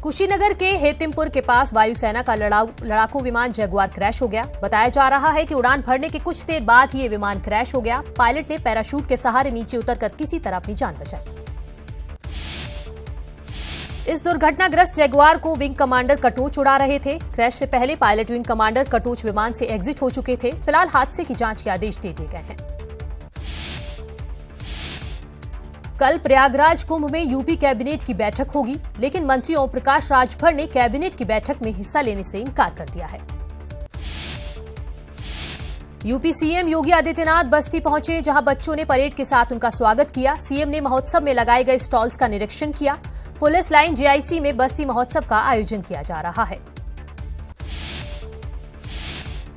कुशीनगर के हेतिमपुर के पास वायुसेना का लड़ाकू विमान जगुआर क्रैश हो गया। बताया जा रहा है कि उड़ान भरने के कुछ देर बाद ही ये विमान क्रैश हो गया। पायलट ने पैराशूट के सहारे नीचे उतरकर किसी तरह अपनी जान बचाई। इस दुर्घटनाग्रस्त जगुआर को विंग कमांडर कटोच उड़ा रहे थे। क्रैश से पहले पायलट विंग कमांडर कटोच विमान से एग्जिट हो चुके थे। फिलहाल हादसे की जांच के आदेश दे दिए गए हैं। कल प्रयागराज कुंभ में यूपी कैबिनेट की बैठक होगी, लेकिन मंत्री ओम प्रकाश राजभर ने कैबिनेट की बैठक में हिस्सा लेने से इनकार कर दिया है। यूपी सीएम योगी आदित्यनाथ बस्ती पहुंचे, जहां बच्चों ने परेड के साथ उनका स्वागत किया। सीएम ने महोत्सव में लगाए गए स्टॉल्स का निरीक्षण किया। पुलिस लाइन जेआईसी में बस्ती महोत्सव का आयोजन किया जा रहा है।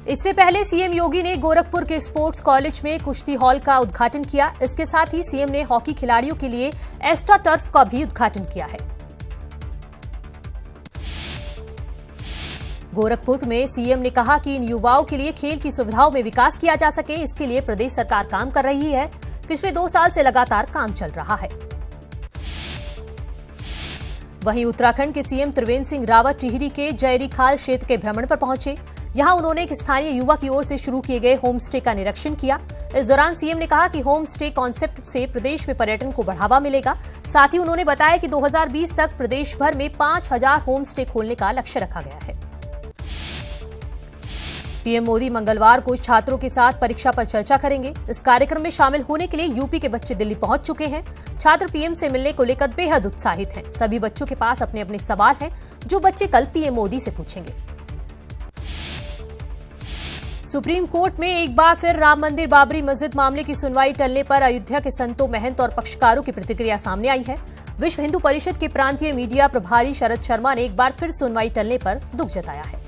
इससे पहले सीएम योगी ने गोरखपुर के स्पोर्ट्स कॉलेज में कुश्ती हॉल का उद्घाटन किया। इसके साथ ही सीएम ने हॉकी खिलाड़ियों के लिए एस्ट्रा टर्फ का भी उद्घाटन किया है। गोरखपुर में सीएम ने कहा कि इन युवाओं के लिए खेल की सुविधाओं में विकास किया जा सके, इसके लिए प्रदेश सरकार काम कर रही है। पिछले 2 साल से लगातार काम चल रहा है। वहीं उत्तराखंड के सीएम त्रिवेंद्र सिंह रावत टिहरी के जयरी खाल क्षेत्र के भ्रमण पर पहुंचे। यहां उन्होंने एक स्थानीय युवा की ओर से शुरू किए गए होम स्टे का निरीक्षण किया। इस दौरान सीएम ने कहा कि होम स्टे कॉन्सेप्ट से प्रदेश में पर्यटन को बढ़ावा मिलेगा। साथ ही उन्होंने बताया कि 2020 तक प्रदेश भर में 5000 होम स्टे खोलने का लक्ष्य रखा गया है। पीएम मोदी मंगलवार को छात्रों के साथ परीक्षा पर चर्चा करेंगे। इस कार्यक्रम में शामिल होने के लिए यूपी के बच्चे दिल्ली पहुंच चुके हैं। छात्र पीएम से मिलने को लेकर बेहद उत्साहित हैं। सभी बच्चों के पास अपने अपने सवाल हैं, जो बच्चे कल पीएम मोदी से पूछेंगे। सुप्रीम कोर्ट में एक बार फिर राम मंदिर बाबरी मस्जिद मामले की सुनवाई टलने पर अयोध्या के संतों, महंत और पक्षकारों की प्रतिक्रिया सामने आई है। विश्व हिंदू परिषद के प्रांतीय मीडिया प्रभारी शरद शर्मा ने एक बार फिर सुनवाई टलने पर दुख जताया है।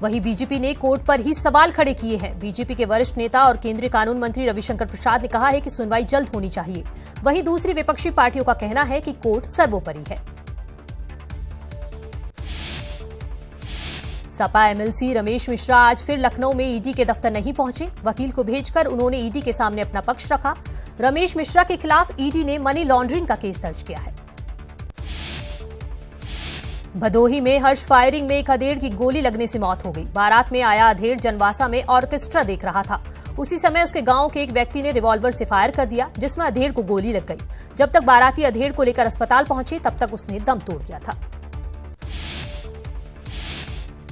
वहीं बीजेपी ने कोर्ट पर ही सवाल खड़े किए हैं। बीजेपी के वरिष्ठ नेता और केंद्रीय कानून मंत्री रविशंकर प्रसाद ने कहा है कि सुनवाई जल्द होनी चाहिए। वहीं दूसरी विपक्षी पार्टियों का कहना है कि कोर्ट सर्वोपरि है। सपा एमएलसी रमेश मिश्रा आज फिर लखनऊ में ईडी के दफ्तर नहीं पहुंचे। वकील को भेजकर उन्होंने ईडी के सामने अपना पक्ष रखा। रमेश मिश्रा के खिलाफ ईडी ने मनी लॉन्ड्रिंग का केस दर्ज किया है। भदोही में हर्ष फायरिंग में एक अधेड़ की गोली लगने से मौत हो गई। बारात में आया अधेड़ जनवासा में ऑर्केस्ट्रा देख रहा था। उसी समय उसके गांव के एक व्यक्ति ने रिवॉल्वर से फायर कर दिया, जिसमें अधेड़ को गोली लग गई। जब तक बाराती अधेड़ को लेकर अस्पताल पहुंचे, तब तक उसने दम तोड़ दिया था।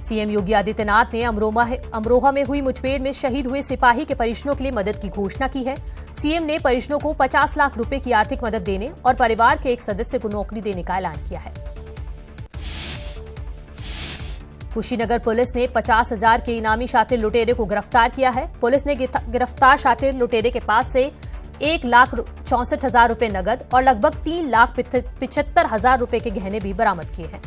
सीएम योगी आदित्यनाथ ने अमरोहा में हुई मुठभेड़ में शहीद हुए सिपाही के परिजनों के लिए मदद की घोषणा की है। सीएम ने परिजनों को 50 लाख रुपए की आर्थिक मदद देने और परिवार के एक सदस्य को नौकरी देने का ऐलान किया है। कुशीनगर पुलिस ने 50,000 के इनामी शातिर लुटेरे को गिरफ्तार किया है। पुलिस ने गिरफ्तार शातिर लुटेरे के पास से 1,64,000 रुपए नगद और लगभग 3,75,000 रुपए के गहने भी बरामद किए हैं।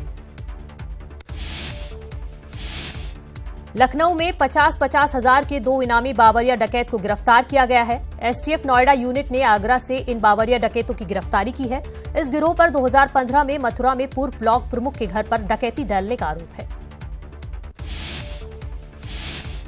लखनऊ में 50-50 हजार के 2 इनामी बावरिया डकैत को गिरफ्तार किया गया है। एसटीएफ नोएडा यूनिट ने आगरा से इन बावरिया डकैतों की गिरफ्तारी की है। इस गिरोह पर 2015 में मथुरा में पूर्व ब्लॉक प्रमुख के घर पर डकैती डालने का आरोप है।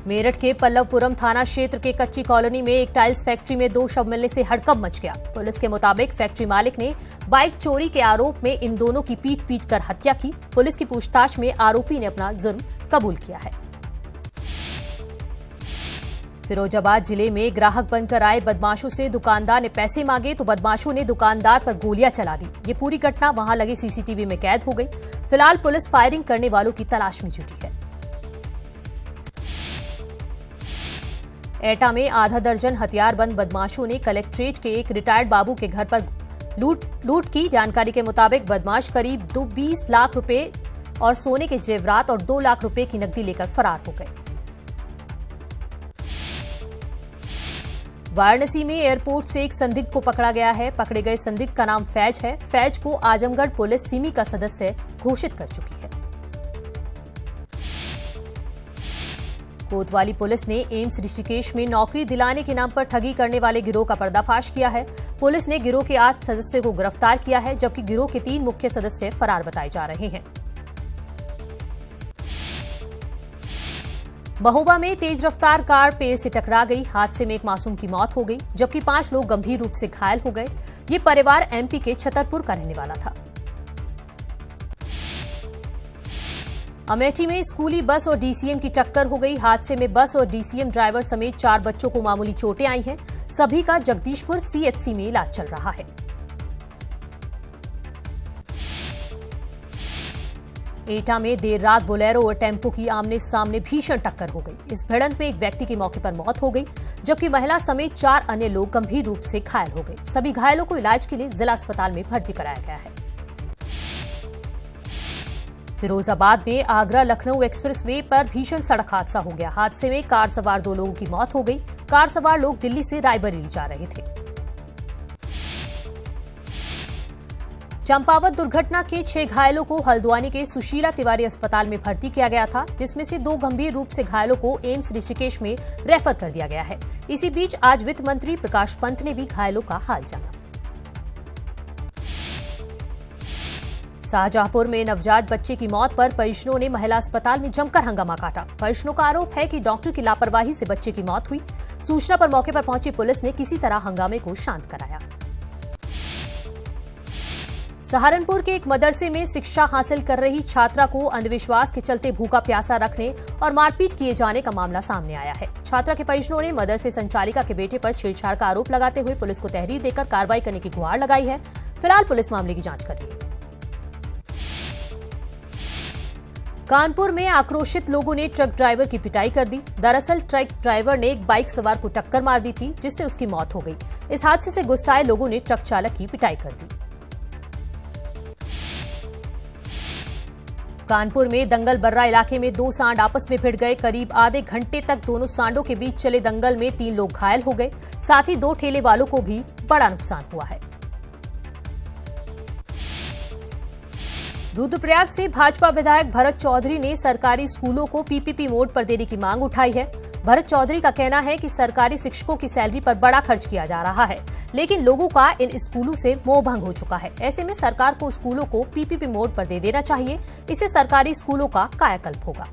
मेरठ के पल्लवपुरम थाना क्षेत्र के कच्ची कॉलोनी में एक टाइल्स फैक्ट्री में 2 शव मिलने से हड़कंप मच गया। पुलिस के मुताबिक फैक्ट्री मालिक ने बाइक चोरी के आरोप में इन दोनों की पीट कर हत्या की। पुलिस की पूछताछ में आरोपी ने अपना जुर्म कबूल किया है। फिरोजाबाद जिले में ग्राहक बनकर आए बदमाशों से दुकानदार ने पैसे मांगे तो बदमाशों ने दुकानदार पर गोलियां चला दी। ये पूरी घटना वहां लगे सीसीटीवी में कैद हो गई। फिलहाल पुलिस फायरिंग करने वालों की तलाश में जुटी है। एटा में आधा दर्जन हथियारबंद बदमाशों ने कलेक्ट्रेट के एक रिटायर्ड बाबू के घर पर लूट की। जानकारी के मुताबिक बदमाश करीब 20 लाख रुपए और सोने के जेवरात और 2 लाख रुपए की नकदी लेकर फरार हो गए। वाराणसी में एयरपोर्ट से एक संदिग्ध को पकड़ा गया है। पकड़े गए संदिग्ध का नाम फैज है। फैज को आजमगढ़ पुलिस सिमी का सदस्य घोषित कर चुकी है। कोतवाली पुलिस ने एम्स ऋषिकेश में नौकरी दिलाने के नाम पर ठगी करने वाले गिरोह का पर्दाफाश किया है। पुलिस ने गिरोह के 8 सदस्यों को गिरफ्तार किया है, जबकि गिरोह के 3 मुख्य सदस्य फरार बताए जा रहे हैं। महोबा में तेज रफ्तार कार पेड़ से टकरा गई। हादसे में एक मासूम की मौत हो गई, जबकि 5 लोग गंभीर रूप से घायल हो गए। ये परिवार एमपी के छतरपुर का रहने वाला था। अमेठी में स्कूली बस और डीसीएम की टक्कर हो गई। हादसे में बस और डीसीएम ड्राइवर समेत 4 बच्चों को मामूली चोटें आई हैं। सभी का जगदीशपुर सीएचसी में इलाज चल रहा है। एटा में देर रात बोलेरो और टेम्पो की आमने सामने भीषण टक्कर हो गई। इस भिड़ंत में एक व्यक्ति की मौके पर मौत हो गई, जबकि महिला समेत 4 अन्य लोग गंभीर रूप से घायल हो गए। सभी घायलों को इलाज के लिए जिला अस्पताल में भर्ती कराया गया है। फिरोजाबाद में आगरा लखनऊ एक्सप्रेसवे पर भीषण सड़क हादसा हो गया। हादसे में कार सवार 2 लोगों की मौत हो गई। कार सवार लोग दिल्ली से रायबरेली जा रहे थे। चंपावत दुर्घटना के 6 घायलों को हल्द्वानी के सुशीला तिवारी अस्पताल में भर्ती किया गया था, जिसमें से 2 गंभीर रूप से घायलों को एम्स ऋषिकेश में रेफर कर दिया गया है। इसी बीच आज वित्त मंत्री प्रकाश पंत ने भी घायलों का हाल जाना। शाहजहांपुर में नवजात बच्चे की मौत पर परिजनों ने महिला अस्पताल में जमकर हंगामा काटा। परिजनों का आरोप है कि डॉक्टर की लापरवाही से बच्चे की मौत हुई। सूचना पर मौके पर पहुंची पुलिस ने किसी तरह हंगामे को शांत कराया। सहारनपुर के एक मदरसे में शिक्षा हासिल कर रही छात्रा को अंधविश्वास के चलते भूखा प्यासा रखने और मारपीट किए जाने का मामला सामने आया है। छात्रा के परिजनों ने मदरसे संचालिका के बेटे पर छेड़छाड़ का आरोप लगाते हुए पुलिस को तहरीर देकर कार्रवाई करने की गुहार लगाई है। फिलहाल पुलिस मामले की जांच कर रही है। कानपुर में आक्रोशित लोगों ने ट्रक ड्राइवर की पिटाई कर दी। दरअसल ट्रक ड्राइवर ने एक बाइक सवार को टक्कर मार दी थी, जिससे उसकी मौत हो गई। इस हादसे से गुस्साए लोगों ने ट्रक चालक की पिटाई कर दी। कानपुर में दंगल बर्रा इलाके में 2 सांड आपस में भिड़ गए। करीब आधे घंटे तक दोनों सांडों के बीच चले दंगल में 3 लोग घायल हो गए। साथ ही 2 ठेले वालों को भी बड़ा नुकसान हुआ है। रुद्रप्रयाग से भाजपा विधायक भरत चौधरी ने सरकारी स्कूलों को पीपीपी मोड पर देने की मांग उठाई है। भरत चौधरी का कहना है कि सरकारी शिक्षकों की सैलरी पर बड़ा खर्च किया जा रहा है, लेकिन लोगों का इन स्कूलों से मोह भंग हो चुका है। ऐसे में सरकार को स्कूलों को पीपीपी मोड पर दे देना चाहिए। इससे सरकारी स्कूलों का कायाकल्प होगा।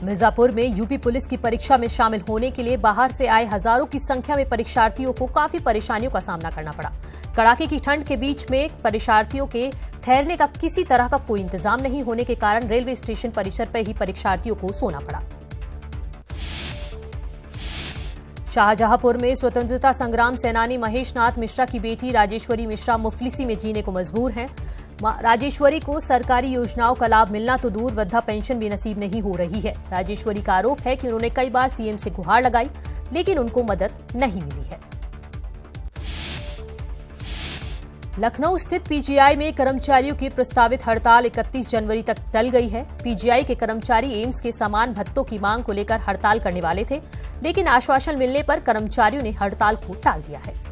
मिर्जापुर में यूपी पुलिस की परीक्षा में शामिल होने के लिए बाहर से आए हजारों की संख्या में परीक्षार्थियों को काफी परेशानियों का सामना करना पड़ा। कड़ाके की ठंड के बीच में परीक्षार्थियों के ठहरने का किसी तरह का कोई इंतजाम नहीं होने के कारण रेलवे स्टेशन परिसर पर ही परीक्षार्थियों को सोना पड़ा। शाहजहांपुर में स्वतंत्रता संग्राम सेनानी महेश नाथ मिश्रा की बेटी राजेश्वरी मिश्रा मुफलिसी में जीने को मजबूर हैं। राजेश्वरी को सरकारी योजनाओं का लाभ मिलना तो दूर, वृद्धा पेंशन भी नसीब नहीं हो रही है। राजेश्वरी का आरोप है कि उन्होंने कई बार सीएम से गुहार लगाई, लेकिन उनको मदद नहीं मिली है। लखनऊ स्थित पीजीआई में कर्मचारियों की प्रस्तावित हड़ताल 31 जनवरी तक टल गई है। पीजीआई के कर्मचारी एम्स के समान भत्तों की मांग को लेकर हड़ताल करने वाले थे, लेकिन आश्वासन मिलने पर कर्मचारियों ने हड़ताल को टाल दिया है।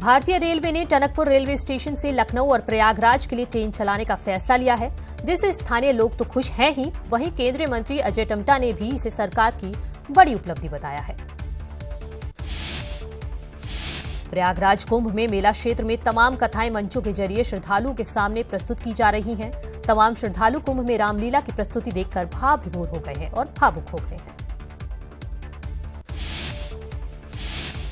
भारतीय रेलवे ने टनकपुर रेलवे स्टेशन से लखनऊ और प्रयागराज के लिए ट्रेन चलाने का फैसला लिया है, जिससे स्थानीय लोग तो खुश हैं ही, वहीं केंद्रीय मंत्री अजय टम्टा ने भी इसे सरकार की बड़ी उपलब्धि बताया है। प्रयागराज कुंभ में मेला क्षेत्र में तमाम कथाएं मंचों के जरिए श्रद्धालुओं के सामने प्रस्तुत की जा रही हैं। तमाम श्रद्धालु कुंभ में रामलीला की प्रस्तुति देखकर भाव विभोर हो गए हैं और भावुक हो गए हैं।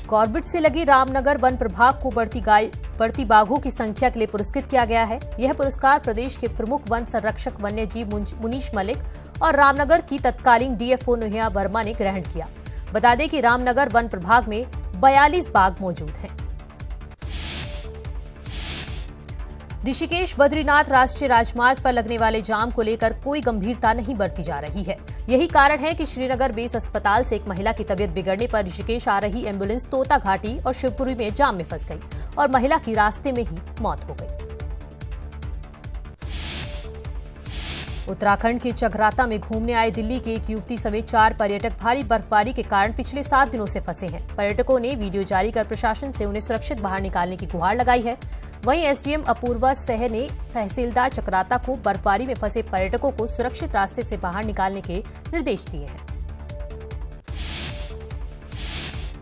कॉर्बेट से लगी रामनगर वन प्रभाग को बढ़ती बाघों की संख्या के लिए पुरस्कृत किया गया है। यह पुरस्कार प्रदेश के प्रमुख वन संरक्षक वन्यजीव मुनीश मलिक और रामनगर की तत्कालीन डीएफओ नुहिया वर्मा ने ग्रहण किया। बता दें कि रामनगर वन प्रभाग में 42 बाघ मौजूद हैं। ऋषिकेश बद्रीनाथ राष्ट्रीय राजमार्ग पर लगने वाले जाम को लेकर कोई गंभीरता नहीं बरती जा रही है। यही कारण है कि श्रीनगर बेस अस्पताल से एक महिला की तबीयत बिगड़ने पर ऋषिकेश आ रही एम्बुलेंस तोता घाटी और शिवपुरी में जाम में फंस गई और महिला की रास्ते में ही मौत हो गई। उत्तराखंड के चकराता में घूमने आए दिल्ली के एक युवती समेत 4 पर्यटक भारी बर्फबारी के कारण पिछले 7 दिनों से फंसे हैं। पर्यटकों ने वीडियो जारी कर प्रशासन से उन्हें सुरक्षित बाहर निकालने की गुहार लगाई है। वहीं एसडीएम अपूर्वा सह ने तहसीलदार चकराता को बर्फबारी में फंसे पर्यटकों को सुरक्षित रास्ते से बाहर निकालने के निर्देश दिए हैं।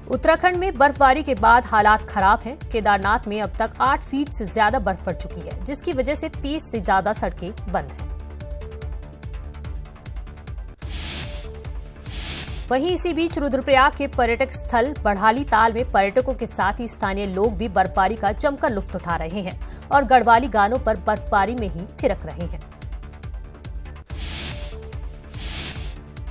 उत्तराखंड में बर्फबारी के बाद हालात खराब हैं। केदारनाथ में अब तक 8 फीट से ज्यादा बर्फ पड़ चुकी है, जिसकी वजह से 30 से ज्यादा सड़कें बंद हैं। वहीं इसी बीच रुद्रप्रयाग के पर्यटक स्थल बढ़ाली ताल में पर्यटकों के साथ ही स्थानीय लोग भी बर्फबारी का जमकर लुत्फ उठा रहे हैं और गढ़वाली गानों पर बर्फबारी में ही थिरक रहे हैं।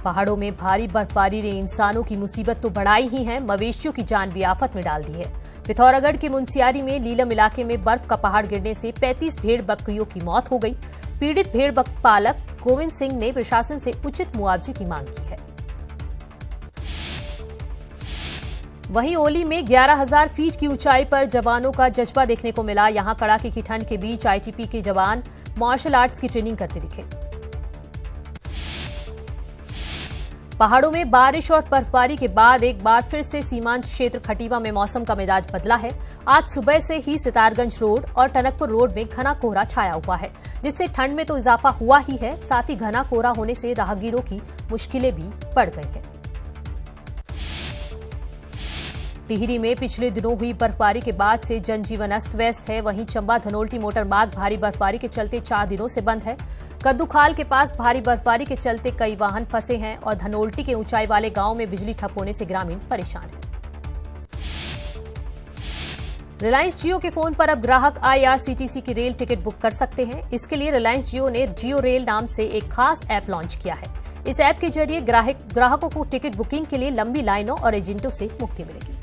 पहाड़ों में भारी बर्फबारी ने इंसानों की मुसीबत तो बढ़ाई ही है, मवेशियों की जान भी आफत में डाल दी है। पिथौरागढ़ के मुंसियारी में लीलम इलाके में बर्फ का पहाड़ गिरने से 35 भेड़ बकरियों की मौत हो गई। पीड़ित भेड़ पालक गोविंद सिंह ने प्रशासन से उचित मुआवजे की मांग की है। वहीं ओली में 11,000 फीट की ऊंचाई पर जवानों का जज्बा देखने को मिला। यहां कड़ाके की ठंड के बीच आईटीबीपी के जवान मार्शल आर्ट्स की ट्रेनिंग करते दिखे। पहाड़ों में बारिश और बर्फबारी के बाद एक बार फिर से सीमांत क्षेत्र खटीमा में मौसम का मिजाज बदला है। आज सुबह से ही सितारगंज रोड और टनकपुर रोड में घना कोहरा छाया हुआ है, जिससे ठंड में तो इजाफा हुआ ही है, साथ ही घना कोहरा होने से राहगीरों की मुश्किलें भी बढ़ गई हैं। टिहरी में पिछले दिनों हुई बर्फबारी के बाद से जनजीवन अस्त व्यस्त है। वहीं चंबा धनोल्टी मोटर मार्ग भारी बर्फबारी के चलते 4 दिनों से बंद है। कद्दूखाल के पास भारी बर्फबारी के चलते कई वाहन फंसे हैं और धनोल्टी के ऊंचाई वाले गांव में बिजली ठप होने से ग्रामीण परेशान हैं। रिलायंस जियो के फोन पर अब ग्राहक IRCTC की रेल टिकट बुक कर सकते हैं। इसके लिए रिलायंस जियो ने जियो रेल नाम से एक खास ऐप लॉन्च किया है। इस ऐप के जरिए ग्राहकों को टिकट बुकिंग के लिए लंबी लाइनों और एजेंटों से मुक्ति मिलेगी।